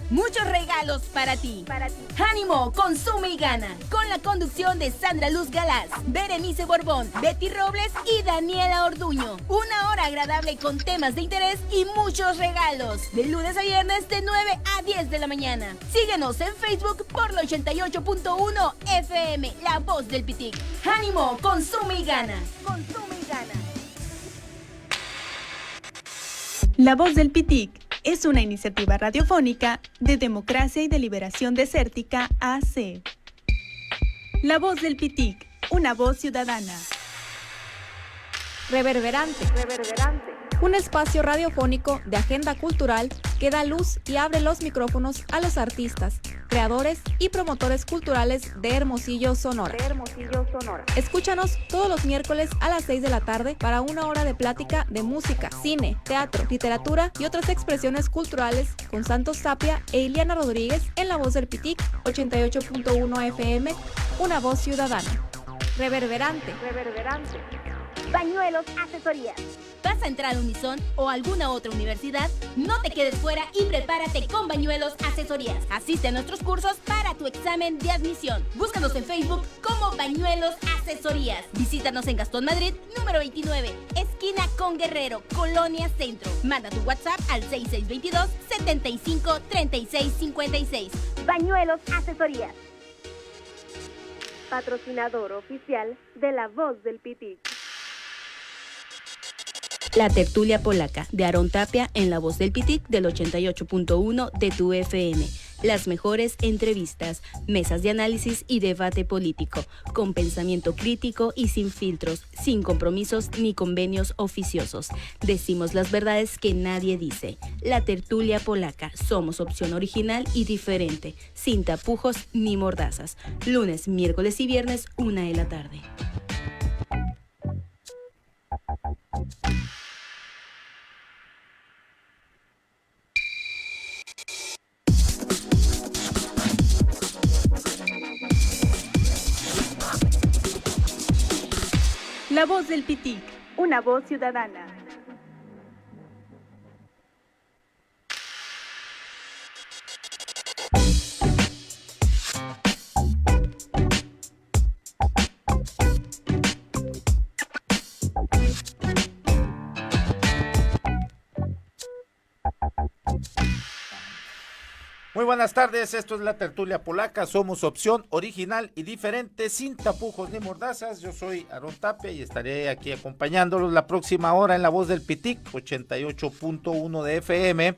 muchos regalos para ti. ¡Ánimo! Consume y gana. Con la conducción de Sandra Luz Galás, Berenice Borbón, Betty Robles y Daniela Orduño. Una hora agradable con temas de interés y muchos regalos. De lunes a viernes de 9 a 10 de la mañana. Síguenos en Facebook por la 88.1 FM, La Voz del Pitic. ¡Ánimo! Consume y gana. Consume y gana. La Voz del Pitic es una iniciativa radiofónica de Democracia y Deliberación Desértica AC. La Voz del Pitic, una voz ciudadana. Reverberante. Un espacio radiofónico de agenda cultural que da luz y abre los micrófonos a los artistas, creadores y promotores culturales de Hermosillo, Sonora. Escúchanos todos los miércoles a las 6 de la tarde para una hora de plática de música, cine, teatro, literatura y otras expresiones culturales con Santos Tapia e Iliana Rodríguez en La Voz del Pitic, 88.1 FM, una voz ciudadana. Reverberante. Bañuelos Asesorías. ¿Vas a entrar a Unison o alguna otra universidad? No te quedes fuera y prepárate con Bañuelos Asesorías. Asiste a nuestros cursos para tu examen de admisión. Búscanos en Facebook como Bañuelos Asesorías. Visítanos en Gastón Madrid, número 29, esquina con Guerrero, Colonia Centro. Manda tu WhatsApp al 6622-753656. Bañuelos Asesorías. Patrocinador oficial de La Voz del Pitic. La tertulia polaca de Aarón Tapia en La Voz del Pitic del 88.1 de tu FM. Las mejores entrevistas, mesas de análisis y debate político, con pensamiento crítico y sin filtros, sin compromisos ni convenios oficiosos. Decimos las verdades que nadie dice. La tertulia polaca, somos opción original y diferente, sin tapujos ni mordazas. Lunes, miércoles y viernes, 1 de la tarde. La Voz del Pitic, una voz ciudadana. Muy buenas tardes, esto es la tertulia polaca, somos opción original y diferente, sin tapujos ni mordazas. Yo soy Aarón Tapia y estaré aquí acompañándolos la próxima hora en La Voz del Pitic, 88.1 de FM.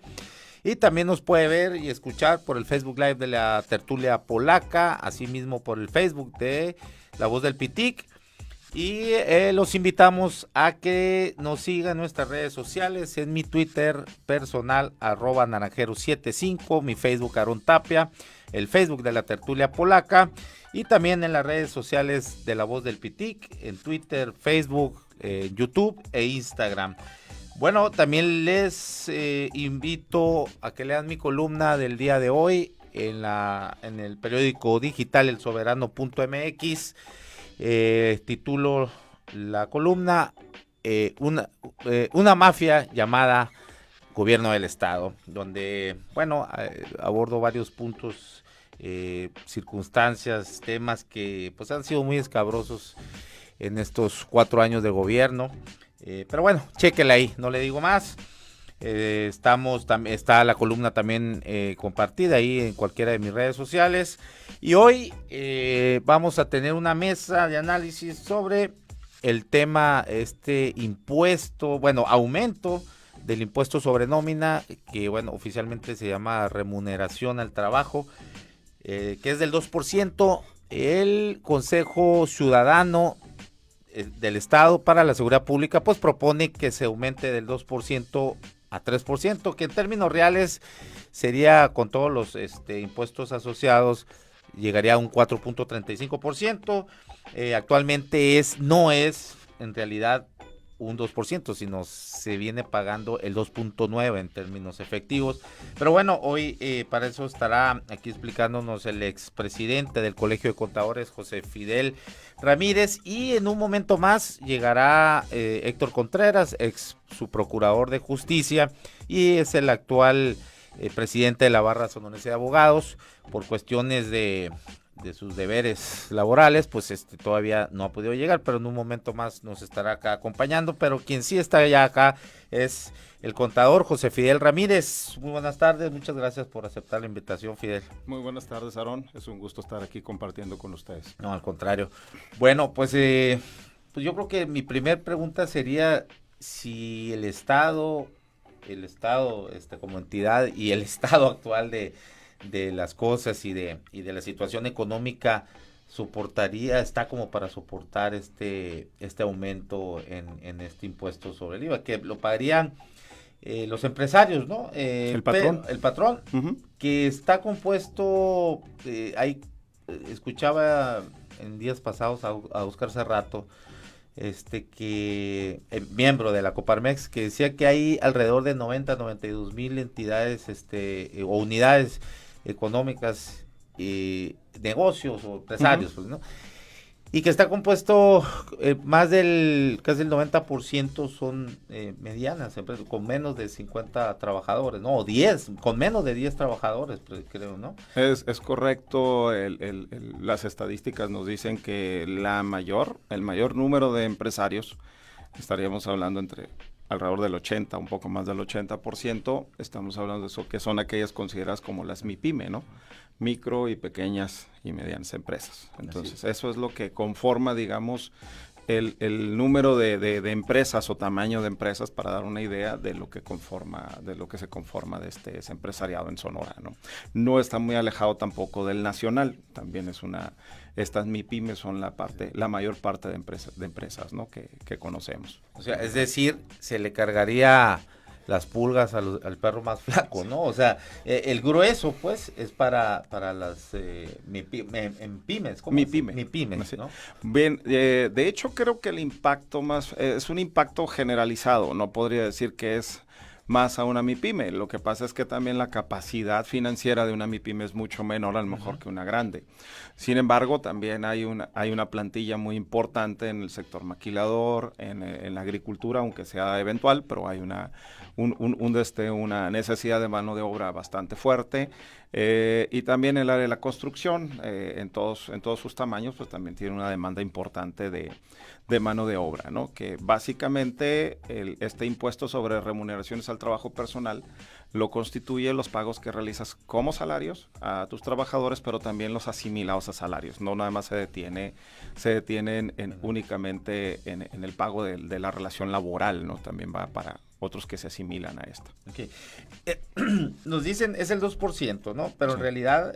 Y también nos puede ver y escuchar por el Facebook Live de la tertulia polaca, asimismo por el Facebook de La Voz del Pitic. Y los invitamos a que nos sigan en nuestras redes sociales, en mi Twitter personal, @naranjero75, mi Facebook Aarón Tapia, el Facebook de la tertulia polaca, y también en las redes sociales de La Voz del Pitic, en Twitter, Facebook, YouTube e Instagram. Bueno, también les invito a que lean mi columna del día de hoy en el periódico digital elsoberano.mx. Titulo la columna una mafia llamada Gobierno del Estado, donde, bueno, abordo varios puntos, circunstancias, temas que pues han sido muy escabrosos en estos 4 años de gobierno, pero bueno, chéquela ahí, no le digo más. Está la columna también compartida ahí en cualquiera de mis redes sociales, y hoy vamos a tener una mesa de análisis sobre el tema, impuesto, aumento del impuesto sobre nómina, que oficialmente se llama remuneración al trabajo, que es del 2%. El Consejo Ciudadano del Estado para la Seguridad Pública pues propone que se aumente del 2% a 3%, que en términos reales sería, con todos los impuestos asociados, llegaría a un 4.35%. Actualmente no es en realidad un 2%, sino se viene pagando el 2.9% en términos efectivos. Pero bueno, hoy para eso estará aquí explicándonos el expresidente del Colegio de Contadores, José Fidel Ramírez, y en un momento más llegará Héctor Contreras, ex subprocurador de Justicia, y es el actual presidente de la Barra Sonorense de Abogados, por cuestiones de sus deberes laborales, pues todavía no ha podido llegar, pero en un momento más nos estará acá acompañando. Pero quien sí está ya acá es el contador José Fidel Ramírez. Muy buenas tardes, muchas gracias por aceptar la invitación, Fidel. Muy buenas tardes, Aarón, es un gusto estar aquí compartiendo con ustedes. No, al contrario. Bueno, pues yo creo que mi primer pregunta sería si el Estado como entidad y el estado actual de las cosas y de la situación económica está como para soportar este aumento en este impuesto sobre el IVA, que lo pagarían los empresarios, ¿no? El patrón. El patrón, que está compuesto, escuchaba en días pasados a Óscar Cerrato, miembro de la Coparmex, que decía que hay alrededor de 92 mil entidades o unidades económicas, negocios o empresarios, pues, ¿no? Y que está compuesto casi el 90% son medianas empresas con menos de 50 trabajadores, ¿no? O 10, con menos de 10 trabajadores, pues, creo, ¿no? Es correcto, las estadísticas nos dicen que el mayor número de empresarios, estaríamos hablando alrededor del 80, un poco más del 80%, estamos hablando de eso, que son aquellas consideradas como las MIPYME, ¿no? Micro y pequeñas y medianas empresas. Entonces, eso es lo que conforma, digamos, el número de empresas o tamaño de empresas, para dar una idea de lo que se conforma de ese empresariado en Sonora, ¿no? No está muy alejado tampoco del nacional, también estas MIPYMES son la mayor parte de empresas, ¿no? que conocemos. O sea, es decir, se le cargaría las pulgas al perro más flaco, ¿no? O sea, el grueso, pues, es para las MIPYMES. ¿Cómo MIPYMES, ¿no? Bien, de hecho, creo que el impacto es un impacto generalizado. No podría decir que es más a una MIPYME. Lo que pasa es que también la capacidad financiera de una MIPYME es mucho menor a lo mejor que una grande. Sin embargo, también hay una plantilla muy importante en el sector maquilador, en la agricultura, aunque sea eventual, pero hay una necesidad de mano de obra bastante fuerte, y también el área de la construcción, en todos sus tamaños, pues también tiene una demanda importante de mano de obra, ¿no? Que básicamente este impuesto sobre remuneraciones al trabajo personal lo constituye los pagos que realizas como salarios a tus trabajadores, pero también los asimilados a salarios. No nada más se detienen únicamente en el pago de la relación laboral, ¿no? También va para otros que se asimilan a esto. Okay. Nos dicen es el 2%, ¿no? Pero sí, en realidad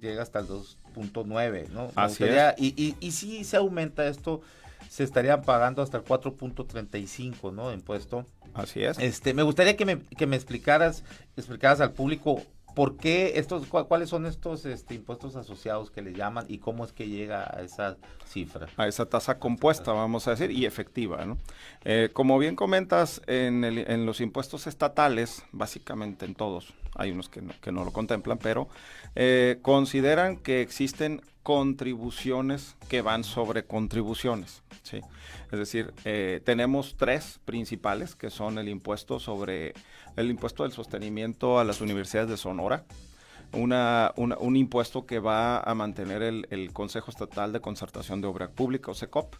llega hasta el 2.9%, ¿no? Así es. Y si se aumenta esto, se estarían pagando hasta el 4.35%, ¿no? De impuesto. Así es. Me gustaría que me explicaras al público por qué cuáles son estos impuestos asociados que le llaman y cómo es que llega a esa cifra. A esa tasa compuesta, vamos a decir, y efectiva, ¿no? Como bien comentas, en los impuestos estatales, básicamente en todos, hay unos que no lo contemplan, pero consideran que existen contribuciones que van sobre contribuciones, ¿sí? Es decir, tenemos tres principales, que son el impuesto del sostenimiento a las universidades de Sonora, un impuesto que va a mantener el Consejo Estatal de Concertación de Obra Pública, o SECOP,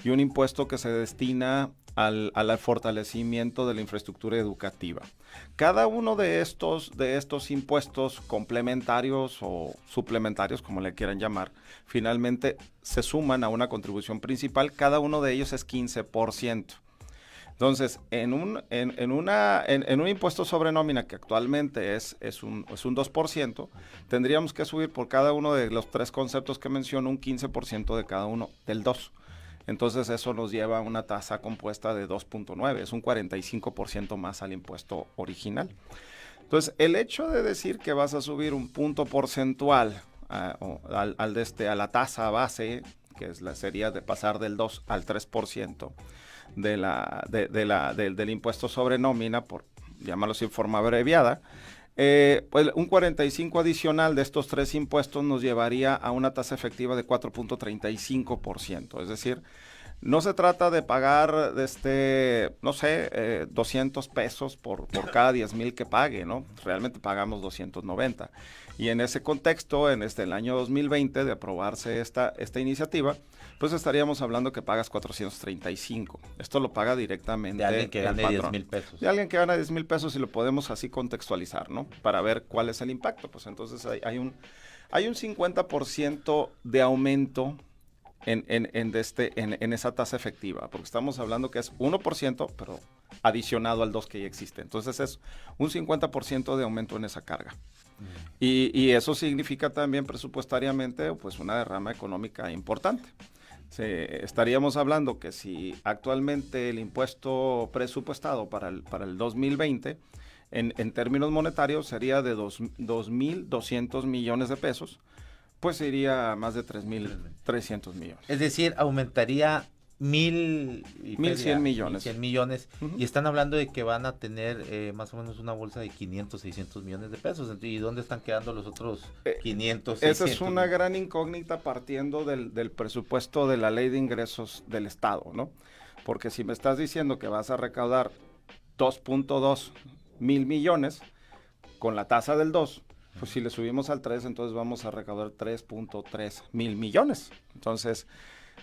y un impuesto que se destina al fortalecimiento de la infraestructura educativa. Cada uno de estos impuestos complementarios o suplementarios, como le quieran llamar, finalmente se suman a una contribución principal. Cada uno de ellos es 15%. Entonces, en un impuesto sobre nómina que actualmente es un 2%, tendríamos que subir por cada uno de los tres conceptos que menciono un 15% de cada uno del 2%. Entonces eso nos lleva a una tasa compuesta de 2.9, es un 45% más al impuesto original. Entonces, el hecho de decir que vas a subir un punto porcentual a la tasa base, que sería de pasar del 2 al 3% del impuesto sobre nómina, por llamarlo así en forma abreviada, pues un 45 adicional de estos tres impuestos nos llevaría a una tasa efectiva de 4.35%, es decir, No se trata de pagar, 200 pesos por cada 10,000 que pague, ¿no? Realmente pagamos 290. Y en ese contexto, en el año 2020, de aprobarse esta iniciativa, pues estaríamos hablando que pagas 435. Esto lo paga directamente de alguien que gane el 10,000 pesos. De alguien que gana 10,000 pesos, y lo podemos así contextualizar, ¿no? Para ver cuál es el impacto. Pues entonces hay un 50% de aumento en esa tasa efectiva, porque estamos hablando que es 1%, pero adicionado al 2 que ya existe. Entonces es un 50% de aumento en esa carga. Y eso significa también presupuestariamente pues una derrama económica importante. Estaríamos hablando que si actualmente el impuesto presupuestado para el 2020 en términos monetarios sería de 2,200 millones de pesos, pues sería más de 3,300 millones. Es decir, aumentaría 1,100 millones. 1,100 millones. Uh-huh. Y están hablando de que van a tener más o menos una bolsa de 500, 600 millones de pesos. ¿Y dónde están quedando los otros 500, 600? Esa es una gran incógnita partiendo del presupuesto de la Ley de Ingresos del Estado, ¿no? Porque si me estás diciendo que vas a recaudar 2.2 mil millones con la tasa del 2, pues si le subimos al 3, entonces vamos a recaudar 3.3 mil millones. Entonces,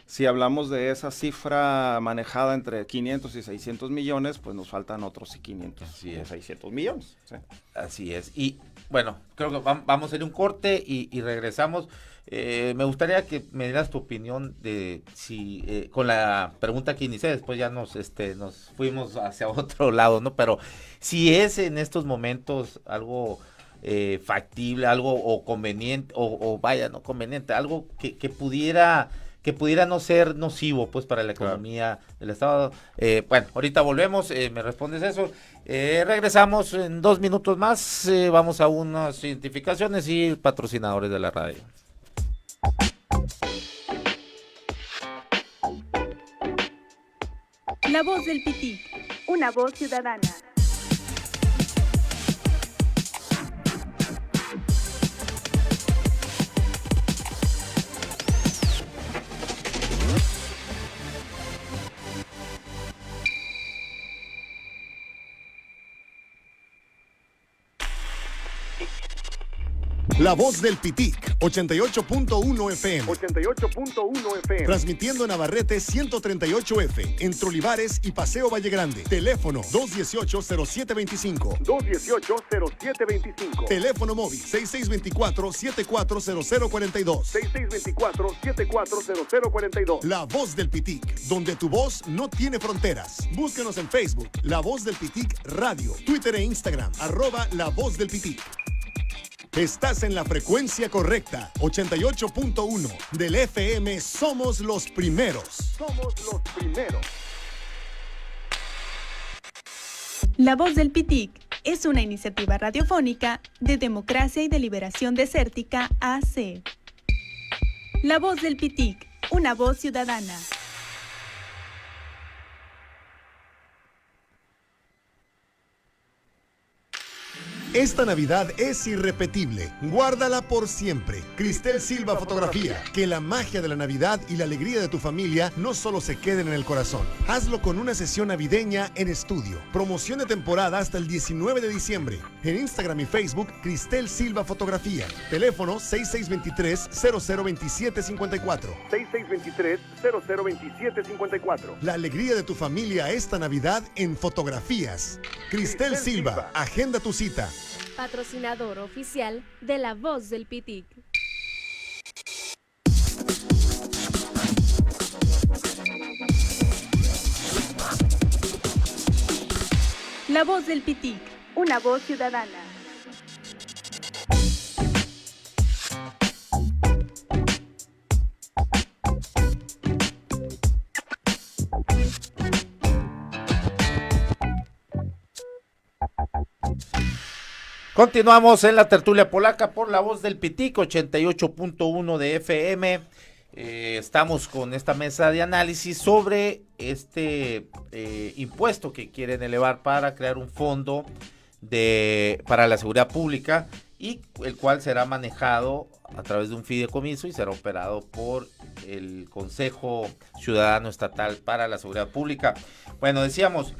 si hablamos de esa cifra manejada entre 500 y 600 millones, pues nos faltan otros 500 o 600 millones. ¿Sí? Así es. Y bueno, creo que vamos a ir un corte y regresamos. Me gustaría que me dieras tu opinión de si, con la pregunta que inicié, después ya nos fuimos hacia otro lado, ¿no? Pero si es en estos momentos algo factible, algo o conveniente, o vaya, no conveniente, algo que pudiera no ser nocivo pues para la economía del Estado. Bueno, ahorita volvemos, me respondes eso. Regresamos en 2 minutos más, vamos a unas identificaciones y patrocinadores de la radio. La voz del Pitic. Una voz ciudadana. La voz del Pitic, 88.1 FM. 88.1 FM. Transmitiendo Navarrete 138F, entre Olivares y Paseo Valle Grande. Teléfono 218-0725. 218-0725. Teléfono móvil 6624-740042. 6624-740042. La voz del Pitic, donde tu voz no tiene fronteras. Búscanos en Facebook, La Voz del Pitic Radio, Twitter e Instagram, @La Voz del Pitic. Estás en la frecuencia correcta, 88.1 del FM. Somos los primeros. Somos los primeros. La voz del Pitic es una iniciativa radiofónica de Democracia y Deliberación Desértica AC. La voz del Pitic, una voz ciudadana. Esta Navidad es irrepetible. Guárdala por siempre. Cristel Silva Fotografía. Que la magia de la Navidad y la alegría de tu familia no solo se queden en el corazón. Hazlo con una sesión navideña en estudio. Promoción de temporada hasta el 19 de diciembre. En Instagram y Facebook, Cristel Silva Fotografía. Teléfono 6623-002754. 6623-002754. La alegría de tu familia esta Navidad en fotografías. Cristel Silva. Agenda tu cita. Patrocinador oficial de La Voz del Pitic. La voz del Pitic. Una voz ciudadana. Continuamos en la tertulia polaca por La Voz del Pitic, 88.1 de FM. Estamos con esta mesa de análisis sobre este impuesto que quieren elevar para crear un fondo para la seguridad pública y el cual será manejado a través de un fideicomiso y será operado por el Consejo Ciudadano Estatal para la Seguridad Pública. Bueno, decíamos,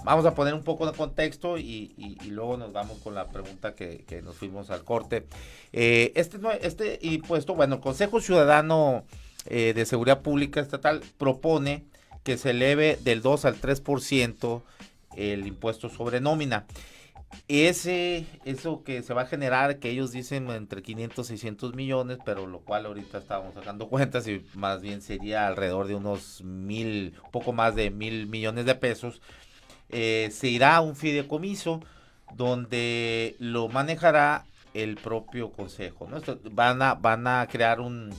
vamos a poner un poco de contexto y luego nos vamos con la pregunta que nos fuimos al corte. Este impuesto, el Consejo Ciudadano de Seguridad Pública Estatal propone que se eleve del 2 al 3% el impuesto sobre nómina. Eso que se va a generar, que ellos dicen entre 500 y 600 millones, pero lo cual ahorita estábamos sacando cuentas y más bien sería alrededor de unos poco más de 1,000 millones de pesos, se irá a un fideicomiso donde lo manejará el propio consejo, ¿no? Van a crear una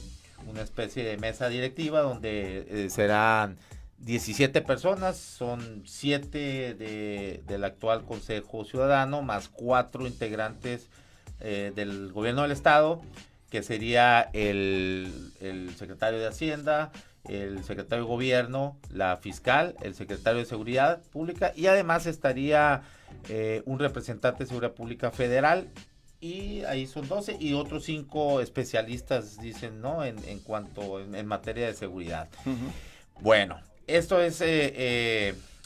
especie de mesa directiva donde serán 17 personas, son 7 del actual Consejo Ciudadano, más 4 integrantes del gobierno del estado, que sería el secretario de Hacienda, el secretario de Gobierno, la fiscal, el secretario de Seguridad Pública, y además estaría un representante de Seguridad Pública Federal, y ahí son 12, y otros 5 especialistas, dicen, ¿no? En materia de seguridad. Uh-huh. Bueno, esto es,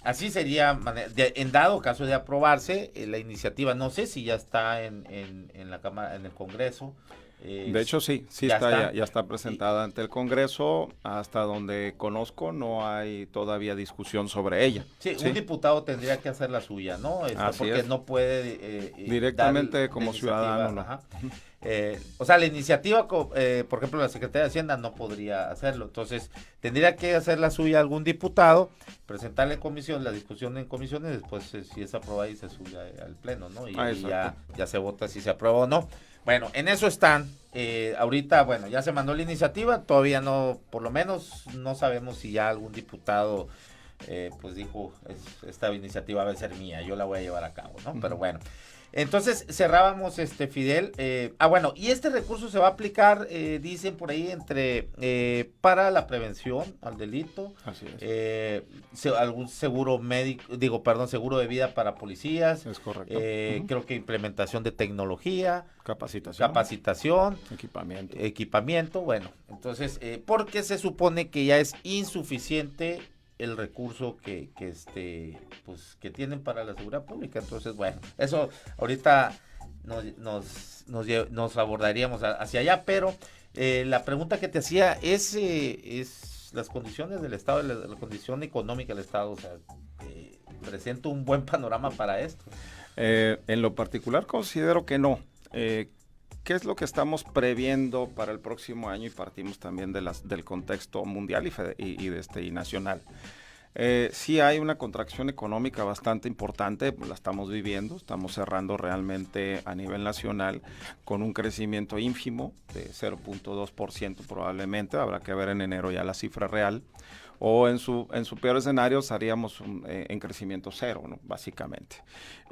así sería, en dado caso de aprobarse la iniciativa. No sé si ya está en la Cámara, en el Congreso. De hecho, sí ya está presentada ante el Congreso. Hasta donde conozco, no hay todavía discusión sobre ella. Sí, un diputado tendría que hacer la suya, ¿no? Porque no puede directamente como ciudadano, ¿no? Ajá. O sea, la iniciativa, por ejemplo, la Secretaría de Hacienda no podría hacerlo. Entonces, tendría que hacer la suya algún diputado, presentarle en comisión, la discusión en comisiones, después si es aprobada y se sube al pleno, ¿no? Y ya se vota si se aprueba o no. Bueno, en eso están. Ahorita, ya se mandó la iniciativa, todavía no, por lo menos no sabemos si ya algún diputado pues dijo, esta iniciativa va a ser mía, yo la voy a llevar a cabo, ¿no? Uh-huh. Pero bueno. Entonces cerrábamos, Fidel. Y este recurso se va a aplicar, dicen por ahí, para la prevención al delito. Así es. Algún seguro seguro de vida para policías. Es correcto. Uh-huh. Creo que implementación de tecnología. Capacitación. Equipamiento. Bueno, entonces, porque se supone que ya es insuficiente el recurso que tienen para la seguridad pública. Entonces, eso ahorita nos abordaríamos hacia allá, pero la pregunta que te hacía es las condiciones del Estado, la condición económica del Estado, o sea, ¿presenta un buen panorama para esto? En lo particular considero que no. ¿Qué es lo que estamos previendo para el próximo año? Y partimos también del contexto mundial y nacional. Sí hay una contracción económica bastante importante, la estamos viviendo, estamos cerrando realmente a nivel nacional con un crecimiento ínfimo de 0.2% probablemente, habrá que ver en enero ya la cifra real. O en su peor escenario estaríamos en crecimiento cero, ¿no? Básicamente.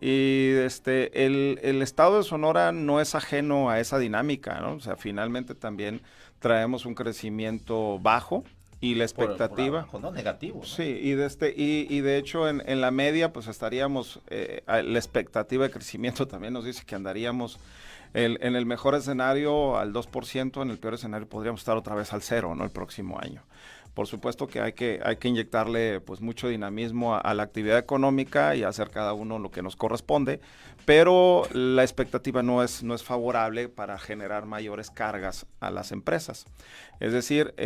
Y el estado de Sonora no es ajeno a esa dinámica, ¿no? O sea, finalmente también traemos un crecimiento bajo y la expectativa... Por abajo, ¿no? Negativo, ¿no? Sí, y de hecho en la media pues estaríamos, la expectativa de crecimiento también nos dice que andaríamos en el mejor escenario al 2%, en el peor escenario podríamos estar otra vez al 0, ¿no? El próximo año. Por supuesto que hay que inyectarle pues mucho dinamismo a la actividad económica y hacer cada uno lo que nos corresponde, pero la expectativa no es favorable para generar mayores cargas a las empresas. Es decir,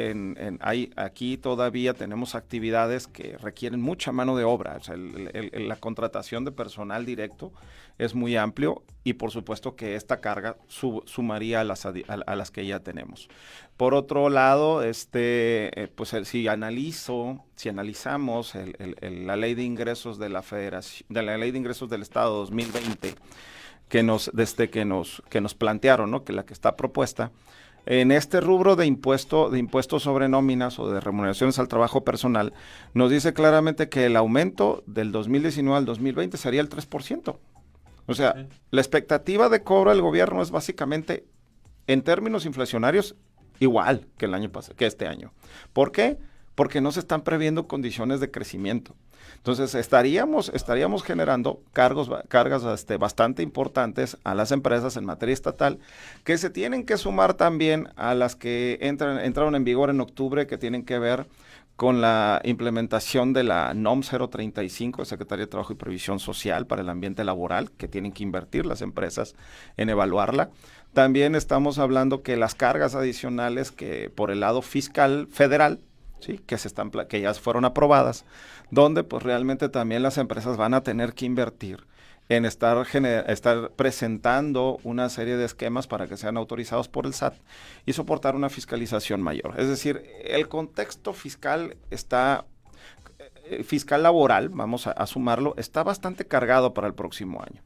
aquí todavía tenemos actividades que requieren mucha mano de obra. O sea, la contratación de personal directo es muy amplio y por supuesto que esta carga sumaría a las que ya tenemos. Por otro lado, pues si analizamos la ley de ingresos de la Federación, de la ley de ingresos del Estado 2020 que nos plantearon, ¿no? Que la que está propuesta, en este rubro de impuestos sobre nóminas o de remuneraciones al trabajo personal, nos dice claramente que el aumento del 2019 al 2020 sería el 3%. O sea, sí. La expectativa de cobro del gobierno es básicamente, en términos inflacionarios, igual que el año pasado, que este año. ¿Por qué? Porque no se están previendo condiciones de crecimiento. Entonces estaríamos generando cargas bastante importantes a las empresas en materia estatal, que se tienen que sumar también a las que entraron en vigor en octubre, que tienen que ver con la implementación de la NOM 035 de Secretaría de Trabajo y Previsión Social para el ambiente laboral, que tienen que invertir las empresas en evaluarla. También estamos hablando que las cargas adicionales que por el lado fiscal federal, ¿sí?, que ya fueron aprobadas, donde pues realmente también las empresas van a tener que invertir en estar presentando una serie de esquemas para que sean autorizados por el SAT y soportar una fiscalización mayor. Es decir, el contexto fiscal fiscal laboral, vamos a sumarlo, está bastante cargado para el próximo año.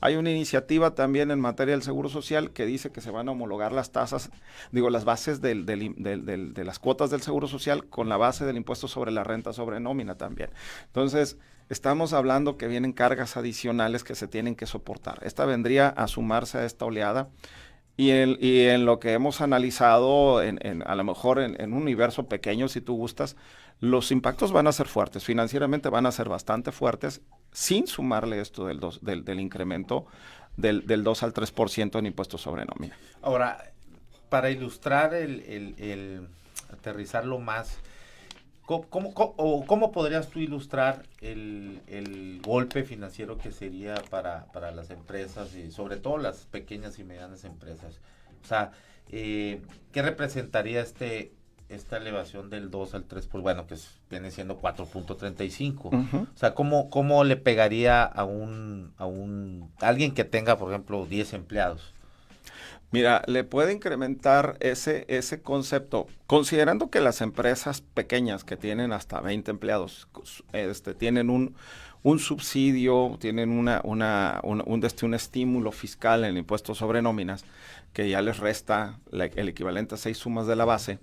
Hay una iniciativa también en materia del Seguro Social que dice que se van a homologar las bases de las cuotas del Seguro Social con la base del impuesto sobre la renta sobre nómina también. Entonces, estamos hablando que vienen cargas adicionales que se tienen que soportar. Esta vendría a sumarse a esta oleada y en lo que hemos analizado, a lo mejor en un universo pequeño, si tú gustas, los impactos van a ser fuertes, financieramente van a ser bastante fuertes, sin sumarle esto del incremento del 2 al 3% en impuestos sobre nómina. Ahora, para ilustrar el aterrizarlo más, ¿cómo podrías tú ilustrar el golpe financiero que sería para las empresas y sobre todo las pequeñas y medianas empresas? O sea, ¿qué representaría esta elevación del 2 al 3, pues bueno, que viene siendo 4.35? Uh-huh. O sea, ¿cómo le pegaría a alguien que tenga, por ejemplo, 10 empleados? Mira, le puede incrementar ese concepto, considerando que las empresas pequeñas que tienen hasta 20 empleados tienen un subsidio, tienen un estímulo fiscal en el impuesto sobre nóminas que ya les resta el equivalente a 6 sumas de la base.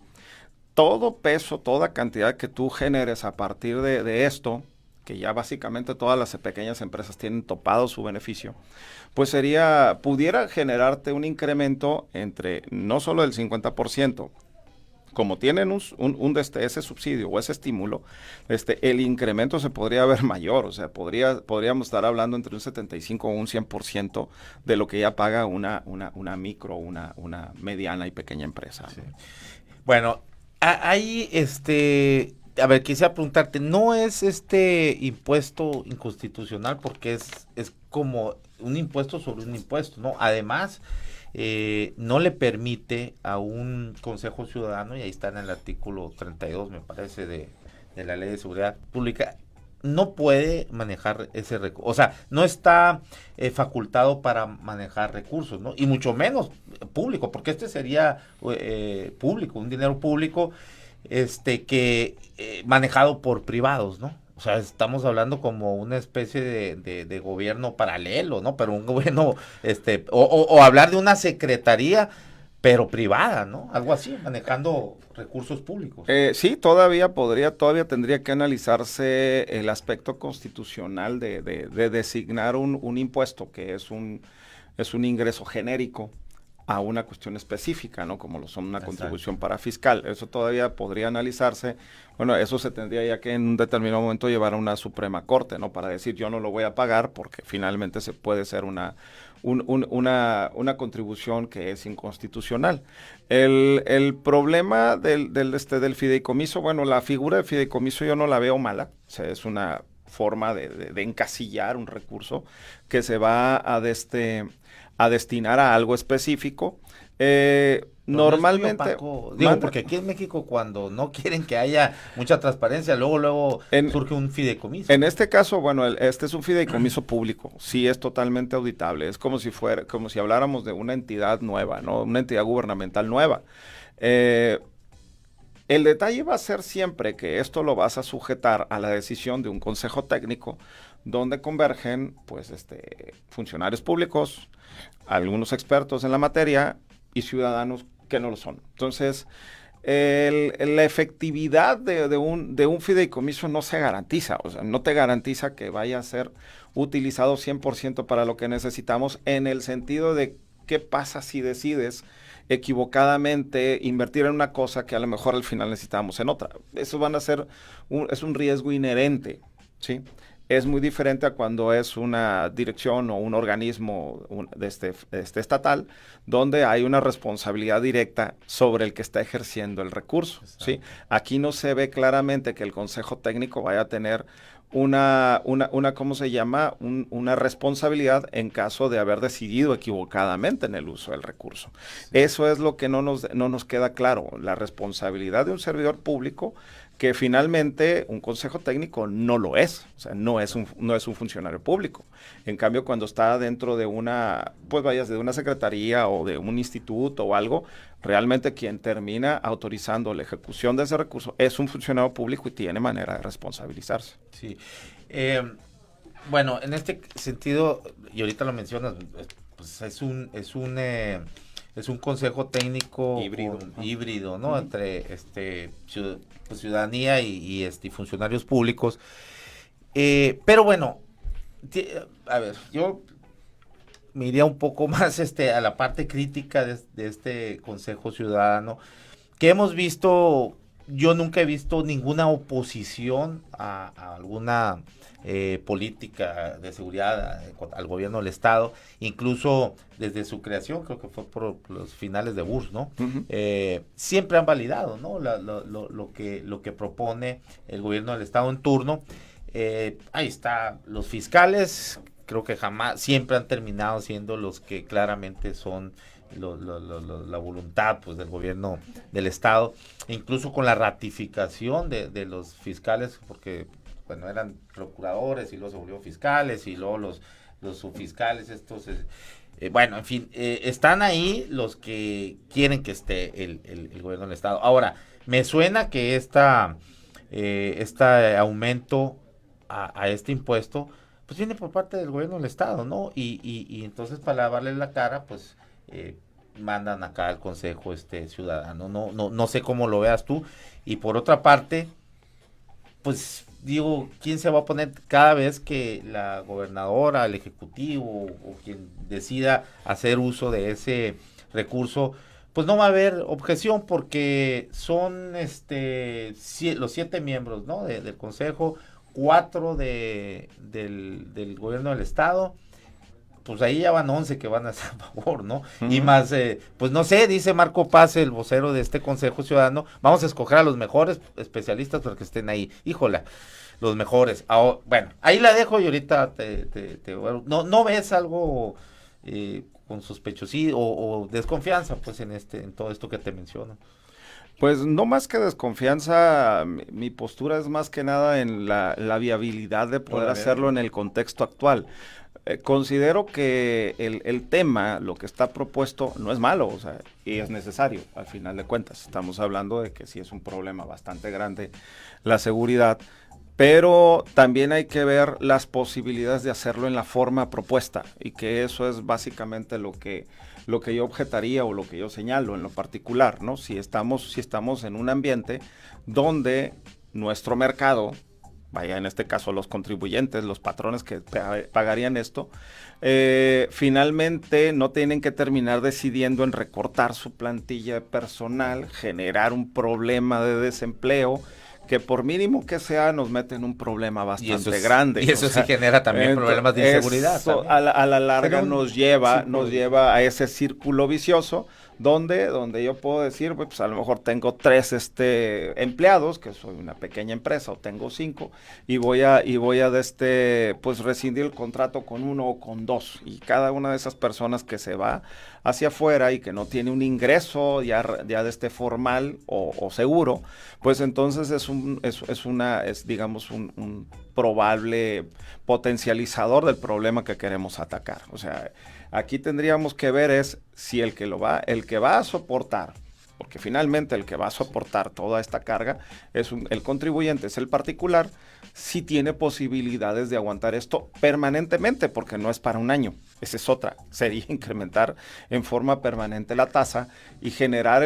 Todo peso, toda cantidad que tú generes a partir de esto, que ya básicamente todas las pequeñas empresas tienen topado su beneficio, pues pudiera generarte un incremento entre no solo del 50%, como tienen ese subsidio o ese estímulo, el incremento se podría ver mayor, o sea, podríamos estar hablando entre un 75 o un 100% de lo que ya paga una micro, una mediana y pequeña empresa, ¿no? Sí. Bueno, ahí, a ver, quisiera preguntarte, ¿no es este impuesto inconstitucional porque es como un impuesto sobre un impuesto, ¿no? Además, no le permite a un Consejo Ciudadano, y ahí está en el artículo 32, me parece, de la Ley de Seguridad Pública, no puede manejar ese recurso, o sea, no está facultado para manejar recursos, ¿no? Y mucho menos público, porque sería público, un dinero público que manejado por privados, ¿no? O sea, estamos hablando como una especie de gobierno paralelo, ¿no? Pero un gobierno, o hablar de una secretaría, pero privada, ¿no? Algo así, manejando recursos públicos. Sí, todavía tendría que analizarse el aspecto constitucional de designar un impuesto que es un ingreso genérico a una cuestión específica, ¿no? Como lo son una Exacto. Contribución para fiscal. Eso todavía podría analizarse. Bueno, eso se tendría ya que en un determinado momento llevar a una Suprema Corte, ¿no? Para decir yo no lo voy a pagar porque finalmente se puede ser una contribución que es inconstitucional. El problema del fideicomiso, bueno, la figura del fideicomiso yo no la veo mala. O sea, es una forma de encasillar un recurso que se va a destinar a algo específico. Normalmente, porque aquí en México cuando no quieren que haya mucha transparencia, luego surge un fideicomiso. En este caso, bueno, este es un fideicomiso público, sí es totalmente auditable, es como si habláramos de una entidad nueva, ¿no? Una entidad gubernamental nueva. El detalle va a ser siempre que esto lo vas a sujetar a la decisión de un consejo técnico donde convergen, pues, funcionarios públicos, algunos expertos en la materia y ciudadanos que no lo son. Entonces, la efectividad de un fideicomiso no se garantiza, o sea, no te garantiza que vaya a ser utilizado 100% para lo que necesitamos, en el sentido de qué pasa si decides equivocadamente invertir en una cosa que a lo mejor al final necesitamos en otra. Eso es un riesgo inherente ¿sí? Es muy diferente a cuando es una dirección o un organismo estatal, donde hay una responsabilidad directa sobre el que está ejerciendo el recurso, ¿sí? Aquí no se ve claramente que el Consejo Técnico vaya a tener una ¿cómo se llama? Una responsabilidad en caso de haber decidido equivocadamente en el uso del recurso. Eso es lo que no nos queda claro, la responsabilidad de un servidor público, que finalmente un consejo técnico no lo es, o sea, no es un funcionario público. En cambio, cuando está dentro de de una secretaría o de un instituto o algo, realmente quien termina autorizando la ejecución de ese recurso es un funcionario público y tiene manera de responsabilizarse. Sí. Bueno, en este sentido, y ahorita lo mencionas, pues es un consejo técnico híbrido, ¿no? Entre ciudadanía y funcionarios públicos. Pero bueno, a ver, yo me iría un poco más a la parte crítica de este Consejo Ciudadano, que hemos visto. Yo nunca he visto ninguna oposición a alguna política de seguridad al gobierno del Estado, incluso desde su creación, creo que fue por los finales de Bush, ¿no? Uh-huh. Siempre han validado, ¿no? Lo que propone el gobierno del Estado en turno. Ahí está, los fiscales, creo que siempre han terminado siendo los que claramente son la voluntad, pues, del gobierno del Estado, incluso con la ratificación de los fiscales, porque bueno, eran procuradores y luego se volvieron fiscales y luego los subfiscales estos, bueno, en fin, están ahí los que quieren que esté el gobierno del Estado. Ahora, me suena que este aumento a este impuesto pues viene por parte del gobierno del Estado, ¿no? Y entonces, para lavarle la cara, pues mandan acá al Consejo Ciudadano. No sé cómo lo veas tú. Y por otra parte, pues digo, ¿quién se va a oponer cada vez que la gobernadora, el ejecutivo o quien decida hacer uso de ese recurso? Pues no va a haber objeción, porque son los 7 miembros, ¿no? del Consejo, 4 del gobierno del Estado. Pues ahí ya van 11 que van a estar a favor, ¿no? Uh-huh. Y más, pues no sé, dice Marco Paz, el vocero de este Consejo Ciudadano, vamos a escoger a los mejores especialistas para que estén ahí. Híjola, los mejores. Bueno, ahí la dejo y ahorita ¿no ves algo con sospechosía o desconfianza, pues, en todo esto que te menciono? Pues no más que desconfianza, mi postura es más que nada en la viabilidad de poder hacerlo en el contexto actual. Considero que el tema, lo que está propuesto, no es malo, o sea, y es necesario, al final de cuentas. Estamos hablando de que sí es un problema bastante grande la seguridad, pero también hay que ver las posibilidades de hacerlo en la forma propuesta, y que eso es básicamente lo que yo objetaría o lo que yo señalo en lo particular, ¿no? Si estamos en un ambiente donde nuestro mercado, vaya, en este caso los contribuyentes, los patrones que pagarían esto, finalmente no tienen que terminar decidiendo en recortar su plantilla personal, generar un problema de desempleo, que por mínimo que sea nos mete en un problema bastante grande. Y eso sí genera también problemas de inseguridad. A la larga nos lleva a ese círculo vicioso, donde yo puedo decir, pues a lo mejor tengo 3 empleados, que soy una pequeña empresa, o tengo 5, y voy a pues rescindir el contrato con 1 o con 2, y cada una de esas personas que se va hacia afuera y que no tiene un ingreso ya formal o seguro, pues entonces es digamos un probable potencializador del problema que queremos atacar. O sea, aquí tendríamos que ver es si el que va a soportar, porque finalmente el que va a soportar toda esta carga es el contribuyente, es el particular, si tiene posibilidades de aguantar esto permanentemente, porque no es para un año. Esa es otra, sería incrementar en forma permanente la tasa y generar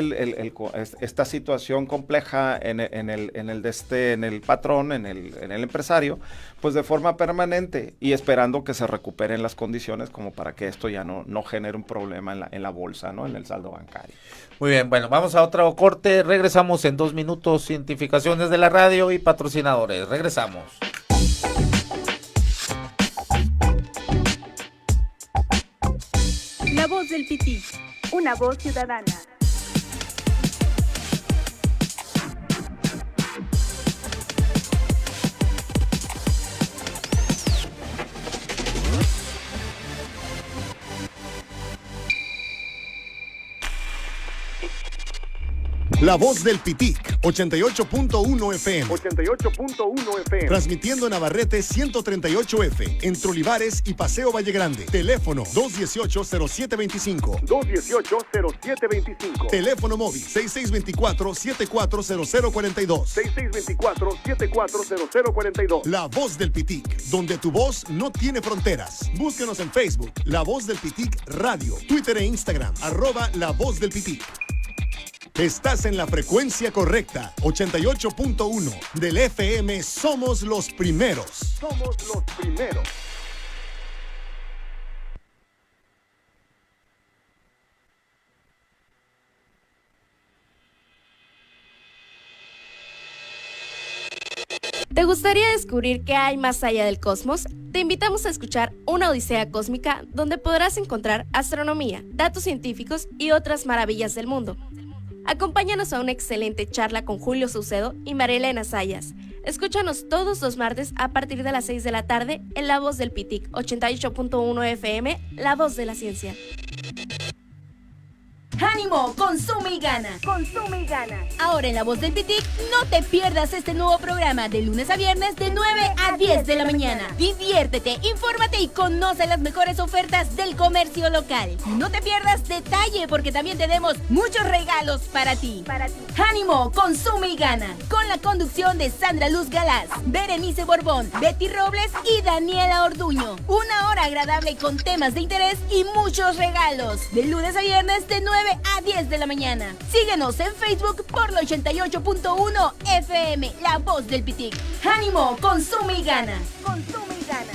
esta situación compleja en el patrón, en el empresario, pues de forma permanente, y esperando que se recuperen las condiciones como para que esto ya no genere un problema en la bolsa, ¿no? En el saldo bancario. Muy bien, bueno, vamos a otro corte, regresamos en 2 minutos, identificaciones de la radio y patrocinadores, regresamos. La voz del Pitic. Una voz ciudadana. La voz del Pitic, 88.1 FM. 88.1 FM. Transmitiendo en Navarrete 138F, entre Olivares y Paseo Valle Grande. Teléfono 218-0725. 218-0725. Teléfono móvil 6624-740042. 6624-740042. La voz del Pitic, donde tu voz no tiene fronteras. Búsquenos en Facebook, La Voz del Pitic Radio, Twitter e Instagram, @La Voz del Pitic. Estás en la frecuencia correcta, 88.1 del FM. Somos los primeros. Somos los primeros. ¿Te gustaría descubrir qué hay más allá del cosmos? Te invitamos a escuchar Una Odisea Cósmica, donde podrás encontrar astronomía, datos científicos y otras maravillas del mundo. Acompáñanos a una excelente charla con Julio Saucedo y Marielena Sayas. Escúchanos todos los martes a partir de las 6 de la tarde en La Voz del Pitic, 88.1 FM, La Voz de la Ciencia. ¡Ánimo! ¡Consume y gana! Consume y gana. Ahora en La Voz del Pitic, no te pierdas este nuevo programa de lunes a viernes de 9 a 10 de la mañana. Diviértete, infórmate y conoce las mejores ofertas del comercio local. No te pierdas detalle porque también tenemos muchos regalos para ti. ¡Ánimo! Consume y gana. Con la conducción de Sandra Luz Galás, Berenice Borbón, Betty Robles y Daniela Orduño. Una hora agradable con temas de interés y muchos regalos. De lunes a viernes de 9 a 10 de la mañana. Síguenos en Facebook por la 88.1 FM, La Voz del Pitic. ¡Ánimo! Consume y gana. Consume y gana.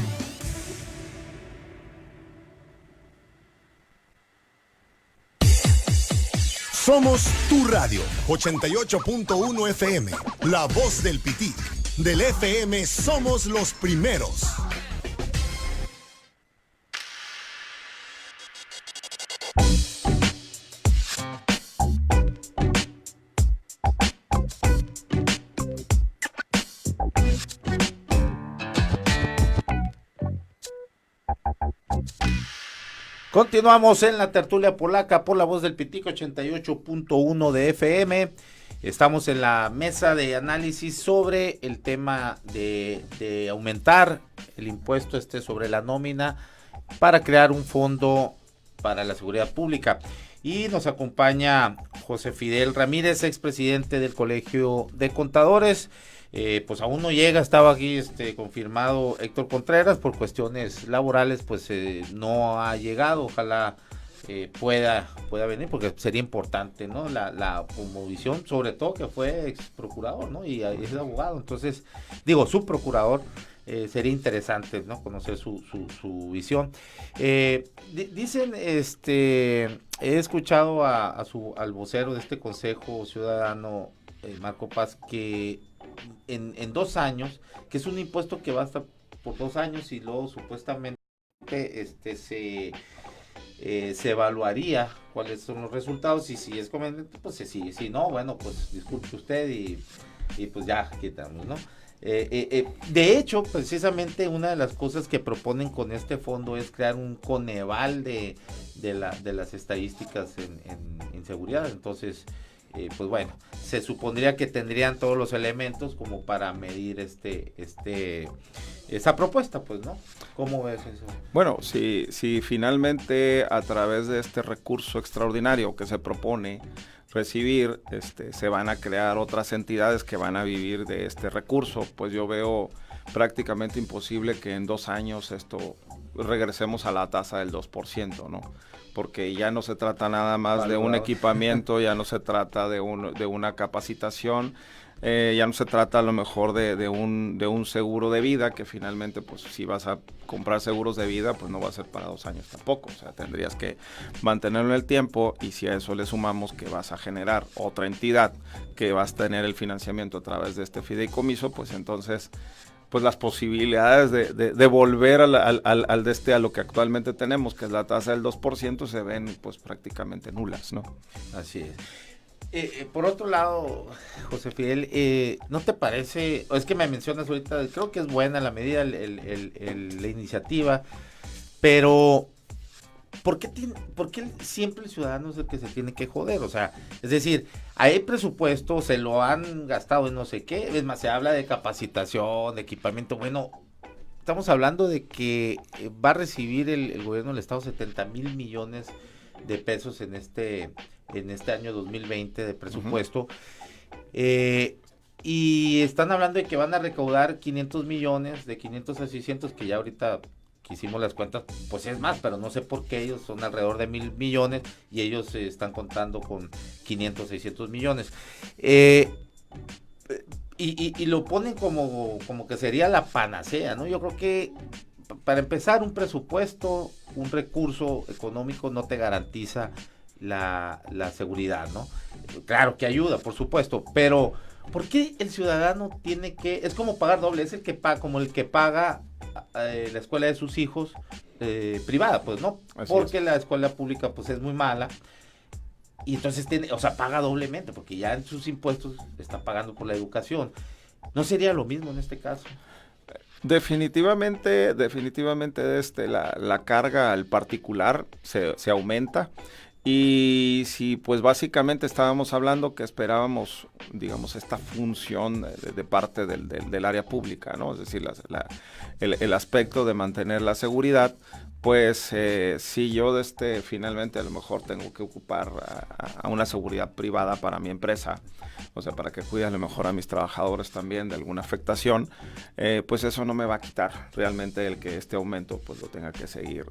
Somos tu radio, 88.1 FM. La Voz del Pitic. Del FM somos los primeros. Continuamos en la tertulia polaca por La Voz del Pitic, 88.1 de FM. Estamos en la mesa de análisis sobre el tema de aumentar el impuesto sobre la nómina para crear un fondo para la seguridad pública. Y nos acompaña José Fidel Ramírez, expresidente del Colegio de Contadores. Pues aún no llega, estaba aquí confirmado Héctor Contreras, por cuestiones laborales pues no ha llegado. Ojalá pueda venir, porque sería importante, ¿no? La promovisión, sobre todo que fue ex procurador, ¿no? Y es abogado, entonces subprocurador. Sería interesante, ¿no? Conocer su visión. Dicen, he escuchado al vocero de este Consejo Ciudadano, Marco Paz, que en 2 años, que es un impuesto que va a estar por 2 años y luego supuestamente se evaluaría cuáles son los resultados y si es conveniente, pues sí, si no, bueno, pues disculpe usted y pues ya quitamos, ¿no? De hecho, precisamente una de las cosas que proponen con este fondo es crear un Coneval de las estadísticas en seguridad. Entonces, pues bueno, se supondría que tendrían todos los elementos como para medir esa propuesta, pues, ¿no? ¿Cómo ves eso? Bueno, si finalmente a través de este recurso extraordinario que se propone recibir, se van a crear otras entidades que van a vivir de este recurso, pues yo veo prácticamente imposible que en 2 años regresemos a la tasa del 2%, ¿no? Porque ya no se trata nada más de un equipamiento, ya no se trata de una capacitación, ya no se trata a lo mejor de un seguro de vida, que finalmente pues si vas a comprar seguros de vida pues no va a ser para 2 años tampoco, o sea, tendrías que mantenerlo en el tiempo, y si a eso le sumamos que vas a generar otra entidad que vas a tener el financiamiento a través de este fideicomiso, pues entonces pues las posibilidades de volver a lo que actualmente tenemos, que es la tasa del 2%, se ven pues prácticamente nulas, ¿no? Así es. Por otro lado, José Fidel, ¿no te parece, o es que me mencionas ahorita, creo que es buena la medida, la iniciativa, pero ¿por qué siempre el ciudadano es el que se tiene que joder? O sea, es decir, hay presupuesto, se lo han gastado en no sé qué, es más, se habla de capacitación, de equipamiento, bueno, estamos hablando de que va a recibir el gobierno del estado 70,000 millones de pesos en este año 2020 de presupuesto, y están hablando de que van a recaudar 500 millones, de 500 a 600, que ya ahorita que hicimos las cuentas, pues es más, pero no sé por qué ellos son alrededor de 1,000 millones y ellos están contando con 500, 600 millones. Y lo ponen como que sería la panacea, ¿no? Yo creo que para empezar, un presupuesto, un recurso económico no te garantiza la seguridad, ¿no? Claro que ayuda, por supuesto, pero ¿por qué el ciudadano tiene que, es como pagar doble, es el que paga, como el que paga la escuela de sus hijos privada, pues, ¿no? Así porque es. La escuela pública pues es muy mala y entonces paga doblemente porque ya en sus impuestos está pagando por la educación. ¿No sería lo mismo en este caso? Definitivamente la carga al particular se aumenta. Y si pues básicamente estábamos hablando que esperábamos, digamos, esta función de parte del área pública, ¿no? Es decir, el aspecto de mantener la seguridad, pues si yo finalmente a lo mejor tengo que ocupar a una seguridad privada para mi empresa, o sea, para que cuide a lo mejor a mis trabajadores también de alguna afectación, pues eso no me va a quitar realmente el que este aumento pues lo tenga que seguir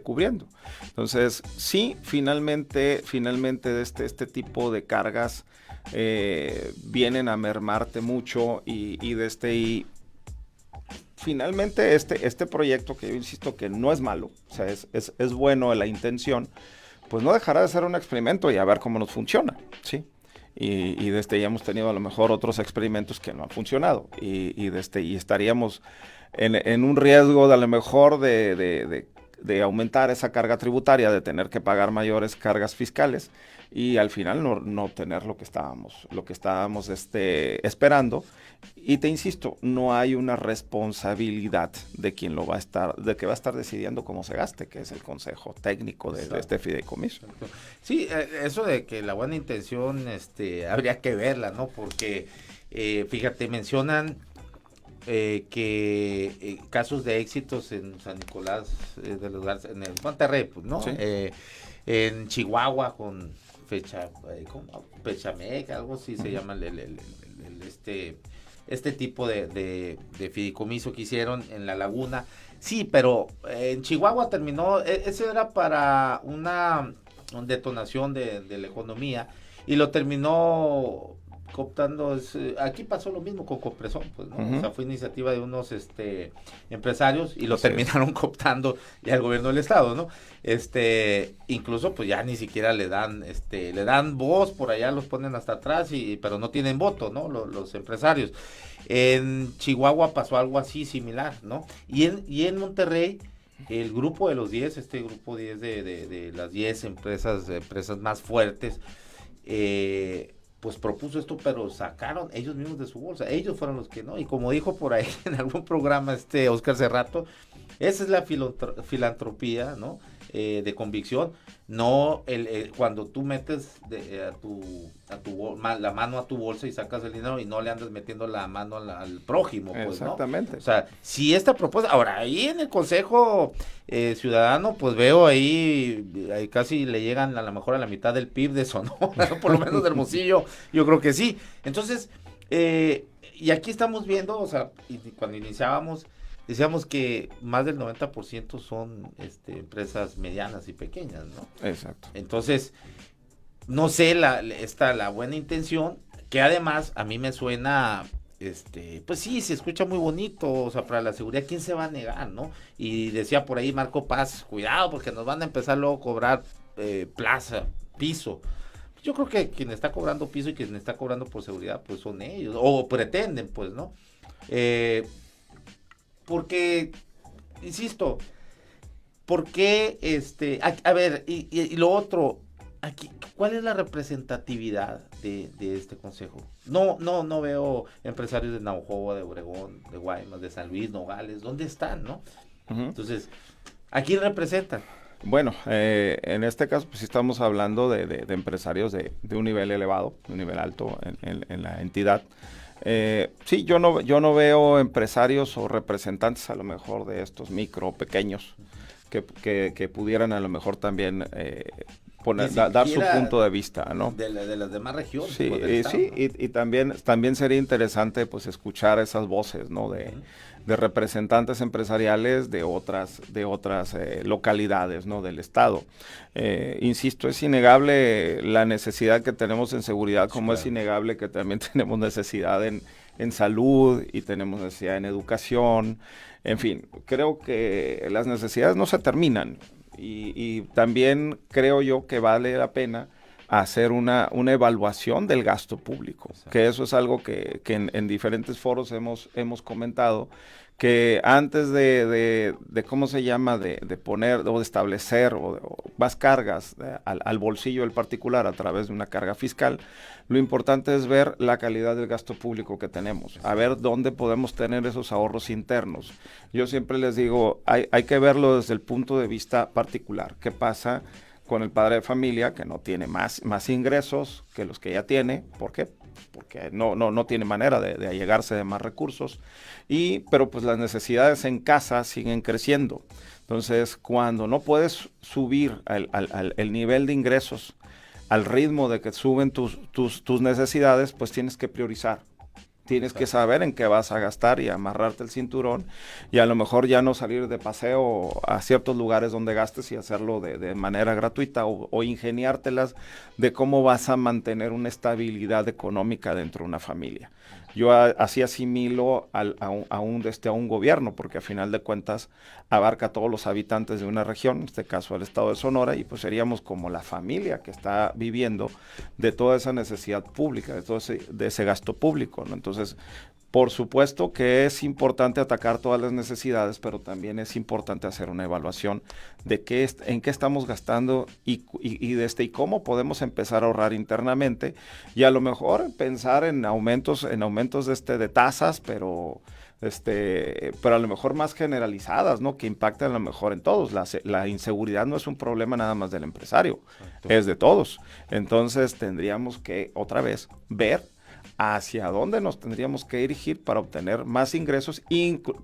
cubriendo. Entonces, sí, finalmente este tipo de cargas vienen a mermarte mucho y finalmente este proyecto, que yo insisto que no es malo, o sea, es bueno la intención, pues no dejará de ser un experimento y a ver cómo nos funciona, ¿sí? Y ya hemos tenido a lo mejor otros experimentos que no han funcionado y estaríamos en un riesgo de a lo mejor de aumentar esa carga tributaria, de tener que pagar mayores cargas fiscales y al final no obtener lo que estábamos esperando. Y te insisto, no hay una responsabilidad de quien va a estar decidiendo cómo se gaste, que es el consejo técnico de este fideicomiso. Sí, eso de que la buena intención habría que verla, ¿no? Porque fíjate, mencionan que casos de éxitos en San Nicolás de los Garza, en el Monterrey, pues, ¿no? Sí. En Chihuahua con Fechameca, algo así se llama este tipo de fideicomiso que hicieron en La Laguna. Sí, pero en Chihuahua terminó, eso era para una detonación de la economía y lo terminó cooptando. Aquí pasó lo mismo con Copresón, pues, ¿no? Uh-huh. O sea, fue iniciativa de unos empresarios y lo Así terminaron cooptando ya el gobierno del estado, ¿no? Incluso pues ya ni siquiera le dan voz, por allá los ponen hasta atrás pero no tienen voto, ¿no? Los empresarios. En Chihuahua pasó algo así similar, ¿no? Y en Monterrey el grupo de los 10, grupo 10 de las 10 empresas más fuertes, pues propuso esto, pero sacaron ellos mismos de su bolsa, ellos fueron los que no, y como dijo por ahí en algún programa Óscar Cerrato, esa es la filantropía, ¿no? De convicción, no cuando tú metes la mano a tu bolsa y sacas el dinero y no le andas metiendo la mano al prójimo, pues, exactamente, ¿no? O sea, si esta propuesta, ahora ahí en el Consejo Ciudadano, pues veo ahí casi le llegan a lo mejor a la mitad del PIB de Sonora, por lo menos de Hermosillo, yo creo que sí. Entonces, y aquí estamos viendo, o sea, y cuando iniciábamos, decíamos que más del 90% son empresas medianas y pequeñas, ¿no? Exacto. Entonces, no sé, la buena intención, que además a mí me suena, pues sí, se escucha muy bonito, o sea, para la seguridad, ¿quién se va a negar, no? Y decía por ahí Marco Paz, cuidado, porque nos van a empezar luego a cobrar piso. Yo creo que quien está cobrando piso y quien está cobrando por seguridad, pues son ellos, o pretenden, pues, ¿no? Porque, insisto, ¿por qué a ver, y lo otro, aquí, ¿cuál es la representatividad de este consejo? No veo empresarios de Navojoa, de Obregón, de Guaymas, de San Luis, Nogales, ¿dónde están, no? Entonces, ¿a quién representan? Bueno, en este caso pues sí estamos hablando de empresarios de un nivel elevado, de un nivel alto en la entidad. Sí, yo no veo empresarios o representantes a lo mejor de estos micro, pequeños, que pudieran a lo mejor también dar su punto de vista, ¿no? De las demás regiones. Sí, estado, sí, ¿no? y también sería interesante pues escuchar esas voces, ¿no? De representantes empresariales de otras localidades, ¿no? Del estado. Insisto, es innegable la necesidad que tenemos en seguridad, como es innegable que también tenemos necesidad en salud y tenemos necesidad en educación. En fin, creo que las necesidades no se terminan y también creo yo que vale la pena hacer una evaluación del gasto público, que eso es algo que en diferentes foros hemos comentado, que antes de ¿cómo se llama?, de poner o de establecer o más cargas al bolsillo del particular a través de una carga fiscal, lo importante es ver la calidad del gasto público que tenemos, a ver dónde podemos tener esos ahorros internos. Yo siempre les digo, hay que verlo desde el punto de vista particular. ¿Qué pasa con el padre de familia que no tiene más ingresos que los que ya tiene? ¿Por qué? Porque no tiene manera de allegarse de más recursos, pero pues las necesidades en casa siguen creciendo. Entonces, cuando no puedes subir el nivel de ingresos al ritmo de que suben tus necesidades, pues tienes que priorizar. Tienes que saber en qué vas a gastar y amarrarte el cinturón y a lo mejor ya no salir de paseo a ciertos lugares donde gastes y hacerlo de manera gratuita o ingeniártelas de cómo vas a mantener una estabilidad económica dentro de una familia. Yo así asimilo a un gobierno, porque a final de cuentas abarca a todos los habitantes de una región, en este caso el estado de Sonora, y pues seríamos como la familia que está viviendo de toda esa necesidad pública, de ese gasto público, ¿no? Entonces, por supuesto que es importante atacar todas las necesidades, pero también es importante hacer una evaluación de en qué estamos gastando y cómo podemos empezar a ahorrar internamente y a lo mejor pensar en aumentos de tasas, pero a lo mejor más generalizadas, ¿no? Que impacten a lo mejor en todos. La inseguridad no es un problema nada más del empresario, es de todos. Entonces tendríamos que otra vez ver hacia dónde nos tendríamos que dirigir para obtener más ingresos,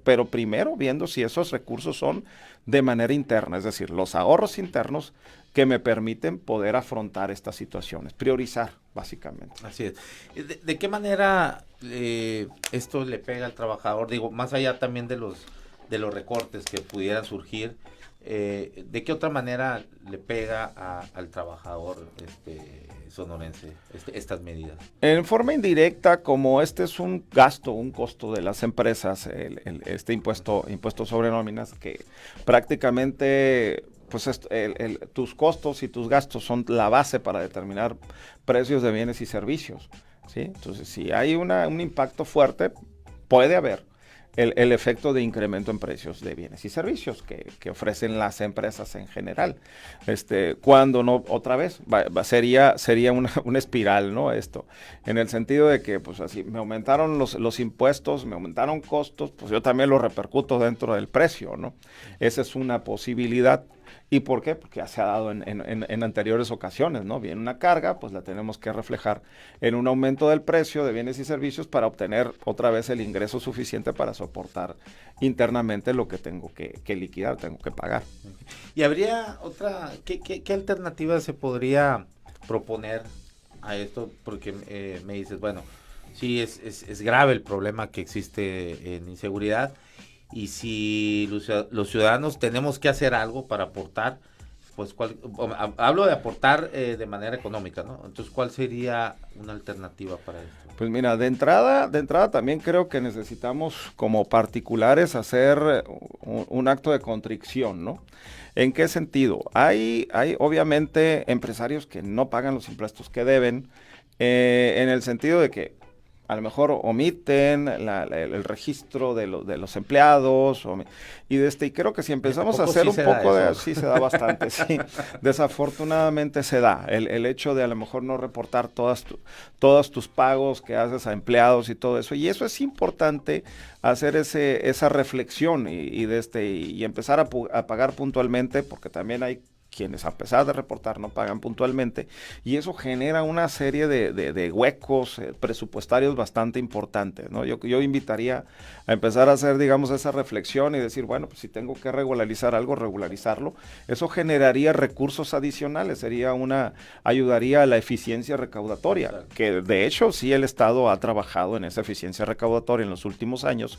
pero primero viendo si esos recursos son de manera interna, es decir, los ahorros internos que me permiten poder afrontar estas situaciones, priorizar básicamente. Así es. ¿De qué manera esto le pega al trabajador? Digo, más allá también de los recortes que pudieran surgir, ¿de qué otra manera le pega al trabajador sonorense estas medidas? En forma indirecta, como este es un costo de las empresas, este impuesto sobre nóminas, que prácticamente pues tus costos y tus gastos son la base para determinar precios de bienes y servicios, ¿sí? Entonces, si hay un impacto fuerte, puede haber el efecto de incremento en precios de bienes y servicios que ofrecen las empresas en general. Cuando no, otra vez, sería una espiral, ¿no? Esto, en el sentido de que, pues así, me aumentaron los impuestos, me aumentaron costos, pues yo también lo repercuto dentro del precio, ¿no? Esa es una posibilidad. ¿Y por qué? Porque ya se ha dado en anteriores ocasiones, ¿no? Viene una carga, pues la tenemos que reflejar en un aumento del precio de bienes y servicios para obtener otra vez el ingreso suficiente para soportar internamente lo que tengo que liquidar, tengo que pagar. ¿Y habría otra, qué alternativa se podría proponer a esto? Porque me dices, bueno, sí es grave el problema que existe en inseguridad. Y si los ciudadanos tenemos que hacer algo para aportar, pues hablo de aportar de manera económica, ¿no? Entonces, ¿cuál sería una alternativa para esto? Pues mira, de entrada también creo que necesitamos como particulares hacer un acto de contrición, ¿no? ¿En qué sentido? Hay obviamente empresarios que no pagan los impuestos que deben, en el sentido de que a lo mejor omiten el registro de los empleados, y creo que si empezamos a hacer un poco de... Sí, se da bastante, sí. Desafortunadamente se da. El hecho de a lo mejor no reportar todos tus pagos que haces a empleados y todo eso. Y eso es importante, hacer esa reflexión y empezar a pagar puntualmente, porque también hay quienes a pesar de reportar no pagan puntualmente, y eso genera una serie de huecos presupuestarios bastante importantes, ¿no? Yo invitaría a empezar a hacer, digamos, esa reflexión y decir, bueno, pues si tengo que regularizar algo, regularizarlo. Eso generaría recursos adicionales, ayudaría a la eficiencia recaudatoria, que de hecho sí el Estado ha trabajado en esa eficiencia recaudatoria en los últimos años,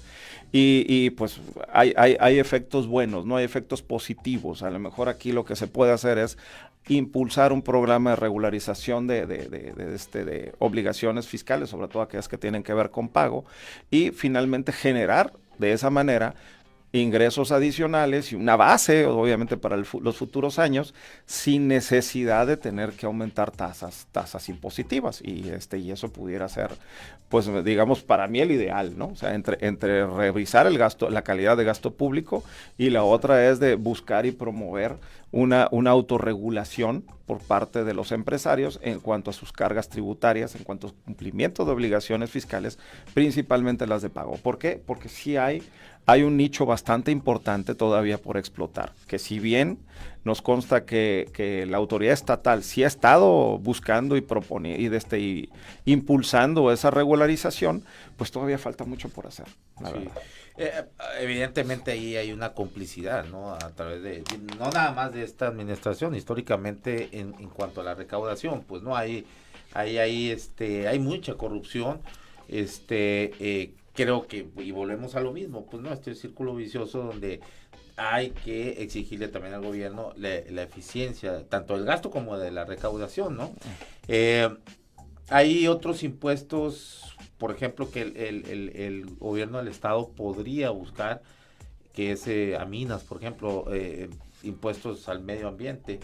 y pues hay efectos buenos, no hay efectos positivos. A lo mejor aquí lo que se puede hacer es impulsar un programa de regularización de obligaciones fiscales, sobre todo aquellas que tienen que ver con pago, y finalmente generar de esa manera ingresos adicionales y una base, obviamente, para los futuros años, sin necesidad de tener que aumentar tasas impositivas, y eso pudiera ser, pues, digamos, para mí el ideal, ¿no? O sea, entre revisar el gasto, la calidad de gasto público, y la otra es de buscar y promover una autorregulación por parte de los empresarios en cuanto a sus cargas tributarias, en cuanto a cumplimiento de obligaciones fiscales, principalmente las de pago. ¿Por qué? Porque sí hay un nicho bastante importante todavía por explotar, que si bien nos consta que la autoridad estatal sí ha estado buscando y proponiendo y impulsando esa regularización, pues todavía falta mucho por hacer. Sí. Evidentemente ahí hay una complicidad, ¿no? A través no nada más de esta administración, históricamente en cuanto a la recaudación, pues no hay mucha corrupción, creo que, y volvemos a lo mismo, pues no, este círculo vicioso donde hay que exigirle también al gobierno la eficiencia, tanto del gasto como de la recaudación, ¿no? Hay otros impuestos, por ejemplo, que el gobierno del estado podría buscar, que es a minas, por ejemplo, impuestos al medio ambiente,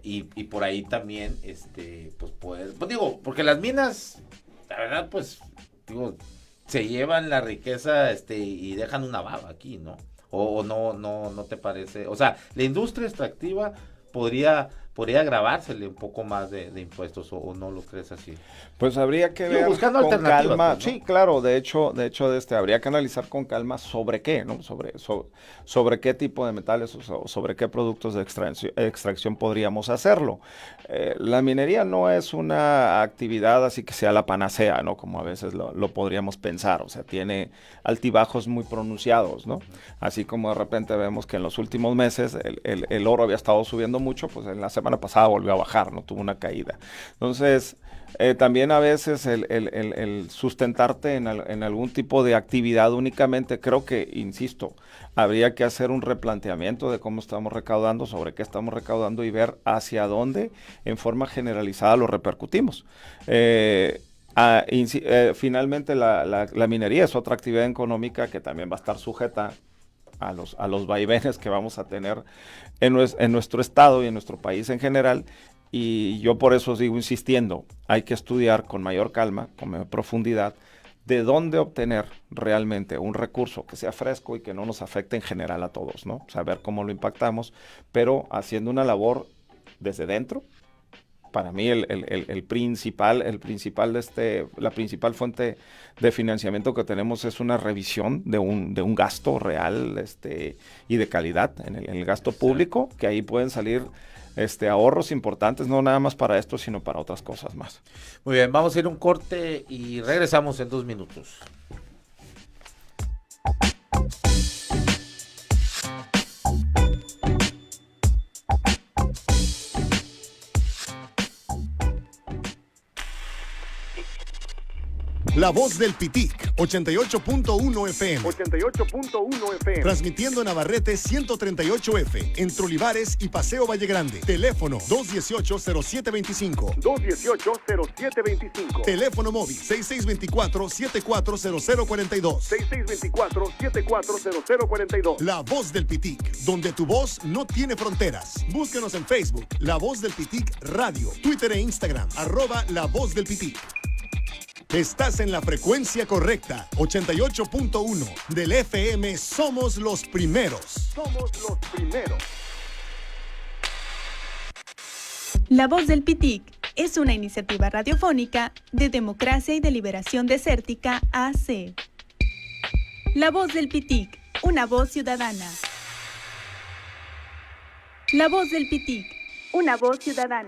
y por ahí también, pues poder, pues digo, porque las minas, la verdad, pues, digo, se llevan la riqueza, y dejan una baba aquí, ¿no? O no te parece, o sea, la industria extractiva podría gravársele un poco más de impuestos, o no lo crees así. Pues habría que ver buscando con calma, pues, ¿no? Sí, claro, de hecho habría que analizar con calma sobre qué, ¿no? Sobre qué tipo de metales o sobre qué productos de extracción podríamos hacerlo. La minería no es una actividad así que sea la panacea, ¿no? Como a veces lo podríamos pensar, o sea, tiene altibajos muy pronunciados, ¿no? Así como de repente vemos que en los últimos meses el oro había estado subiendo mucho, pues en la semana pasada volvió a bajar, ¿no? Tuvo una caída. Entonces, también a veces el sustentarte en algún tipo de actividad únicamente, creo que, insisto, habría que hacer un replanteamiento de cómo estamos recaudando, sobre qué estamos recaudando, y ver hacia dónde en forma generalizada lo repercutimos. Finalmente la minería es otra actividad económica que también va a estar sujeta a los vaivenes que vamos a tener en nuestro estado y en nuestro país en general, y yo por eso sigo insistiendo, hay que estudiar con mayor calma, con mayor profundidad, de dónde obtener realmente un recurso que sea fresco y que no nos afecte en general a todos, ¿no? Saber cómo lo impactamos, pero haciendo una labor desde dentro. Para mí la principal fuente de financiamiento que tenemos es una revisión de un gasto real y de calidad en el gasto público, que ahí pueden salir ahorros importantes, no nada más para esto, sino para otras cosas más. Muy bien, vamos a ir a un corte y regresamos en 2 minutos. La Voz del Pitic, 88.1 FM. 88.1 FM. Transmitiendo en Navarrete 138F, entre Olivares y Paseo Valle Grande. Teléfono 218-0725. 218-0725. Teléfono móvil 6624-740042. 6624-740042. La Voz del Pitic, donde tu voz no tiene fronteras. Búscanos en Facebook, La Voz del Pitic Radio, Twitter e Instagram, @La Voz del Pitic. Estás en la frecuencia correcta. 88.1 del FM. Somos los primeros. Somos los primeros. La Voz del Pitic es una iniciativa radiofónica de Democracia y Deliberación Desértica AC. La Voz del Pitic, una voz ciudadana. La Voz del Pitic, Una voz ciudadana.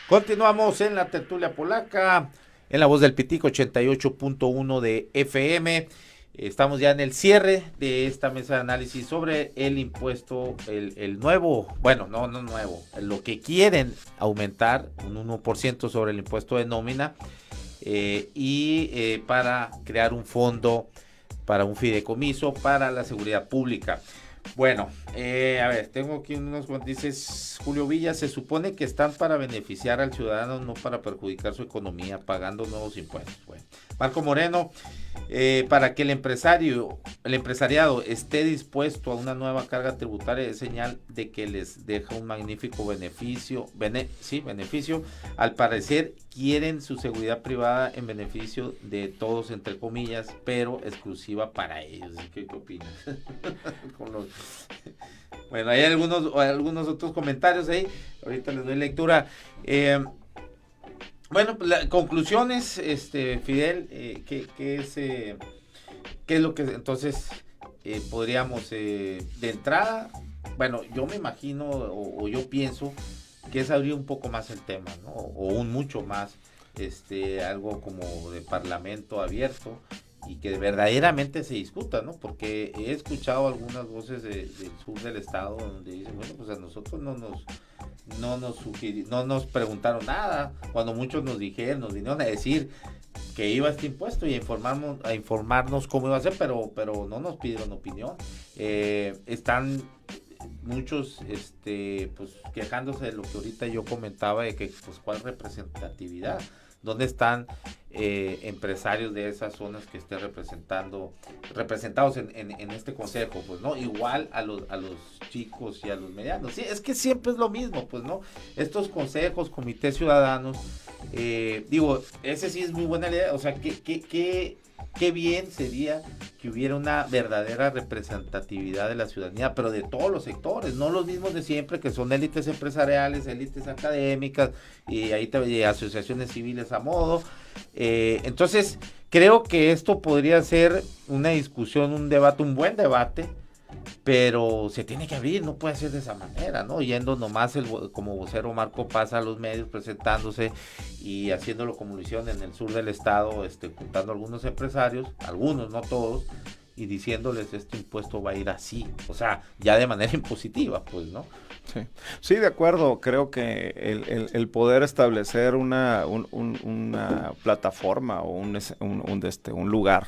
Continuamos en la tertulia polaca, en la Voz del Pitic, 88.1 de FM. Estamos ya en el cierre de esta mesa de análisis sobre el impuesto, el nuevo, bueno, no nuevo, lo que quieren aumentar un 1% sobre el impuesto de nómina y para crear un fondo para un fideicomiso para la seguridad pública. Bueno, a ver, tengo aquí unos cuantos. Dices, Julio Villa, se supone que están para beneficiar al ciudadano, no para perjudicar su economía, pagando nuevos impuestos. Bueno, Marco Moreno, para que el empresariado esté dispuesto a una nueva carga tributaria es señal de que les deja un magnífico beneficio. Beneficio. Al parecer quieren su seguridad privada en beneficio de todos, entre comillas, pero exclusiva para ellos. ¿Qué opinas? Bueno, hay algunos otros comentarios ahí. Ahorita les doy lectura. Bueno, pues conclusiones, Fidel, ¿qué es lo que entonces podríamos de entrada? Bueno, yo me imagino o yo pienso que es abrir un poco más el tema, ¿no? O mucho más, algo como de parlamento abierto y que verdaderamente se discuta, ¿no? Porque he escuchado algunas voces del sur del estado donde dicen, bueno, pues a nosotros no nos preguntaron nada, cuando muchos nos vinieron a decir que iba este impuesto y a informarnos cómo iba a ser, pero no nos pidieron opinión. Están muchos pues quejándose de lo que ahorita yo comentaba, de que pues cuál representatividad, dónde están empresarios de esas zonas que estén representados en este consejo, pues no, igual a los chicos y a los medianos. Sí, es que siempre es lo mismo, pues no, estos consejos, comités ciudadanos, ese sí es muy buena idea, o sea, qué bien sería que hubiera una verdadera representatividad de la ciudadanía, pero de todos los sectores, no los mismos de siempre, que son élites empresariales, élites académicas, y ahí asociaciones civiles a modo. Entonces, creo que esto podría ser una discusión, un debate, un buen debate, pero se tiene que abrir, no puede ser de esa manera, ¿no? Yendo nomás como vocero Marco Paz a los medios, presentándose y haciéndolo como lo hicieron en el sur del estado, juntando a algunos empresarios, algunos, no todos, y diciéndoles este impuesto va a ir así, o sea, ya de manera impositiva, pues, ¿no? Sí, de acuerdo. Creo que el poder establecer una plataforma o un lugar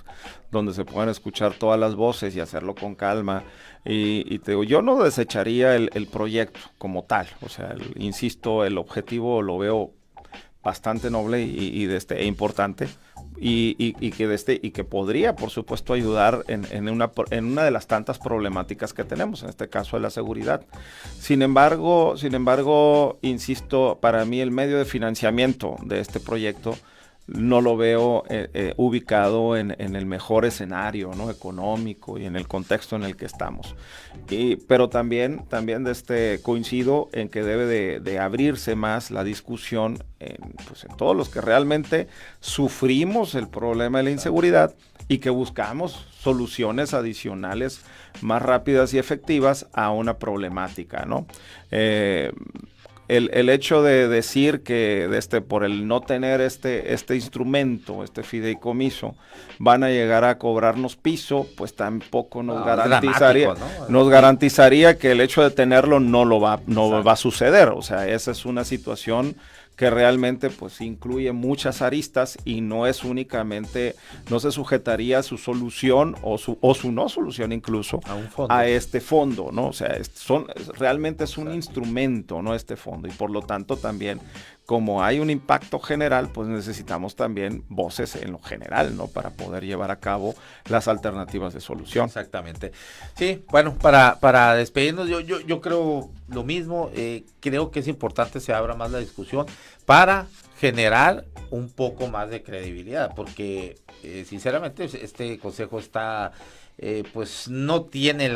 donde se puedan escuchar todas las voces y hacerlo con calma. Y te digo, yo no desecharía el proyecto como tal. O sea, insisto, el objetivo lo veo bastante noble e importante. Y que podría, por supuesto, ayudar en una de las tantas problemáticas que tenemos, en este caso de la seguridad. Sin embargo, insisto, para mí el medio de financiamiento de este proyecto no lo veo ubicado en el mejor escenario, ¿no?, económico y en el contexto en el que estamos. Pero también coincido en que debe de abrirse más la discusión en todos los que realmente sufrimos el problema de la inseguridad y que buscamos soluciones adicionales más rápidas y efectivas a una problemática, ¿no? El hecho de decir que por el no tener este instrumento, este fideicomiso, van a llegar a cobrarnos piso, pues tampoco nos garantizaría que el hecho de tenerlo no va a suceder. O sea, esa es una situación que realmente pues incluye muchas aristas y no es únicamente, no se sujetaría a su solución o su no solución incluso a este fondo, ¿no? O sea, realmente es un instrumento, ¿no? Este fondo, y por lo tanto también, como hay un impacto general, pues necesitamos también voces en lo general, ¿no? Para poder llevar a cabo las alternativas de solución. Exactamente. Sí, bueno, para despedirnos, yo creo lo mismo. Creo que es importante se abra más la discusión para generar un poco más de credibilidad, porque sinceramente este consejo está... pues no tiene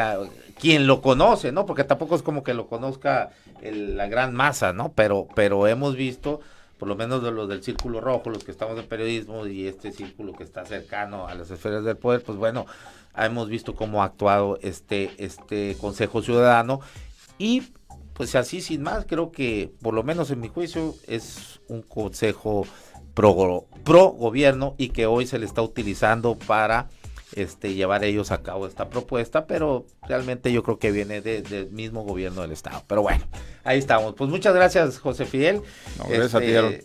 quien lo conoce, ¿no? Porque tampoco es como que lo conozca la gran masa, ¿no? Pero hemos visto, por lo menos de los del Círculo Rojo, los que estamos en periodismo y este círculo que está cercano a las esferas del poder, pues bueno, hemos visto cómo ha actuado este Consejo Ciudadano, y pues así sin más, creo que por lo menos en mi juicio es un consejo pro gobierno y que hoy se le está utilizando para llevar ellos a cabo esta propuesta, pero realmente yo creo que viene del mismo gobierno del estado. Pero bueno, ahí estamos. Pues muchas gracias, José Fidel. No, gracias a ti, Aaron.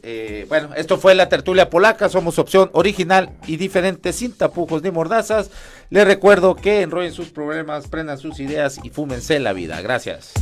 Bueno, esto fue la tertulia polaca. Somos opción original y diferente, sin tapujos ni mordazas. Les recuerdo que enrollen sus problemas, prendan sus ideas y fúmense la vida. Gracias.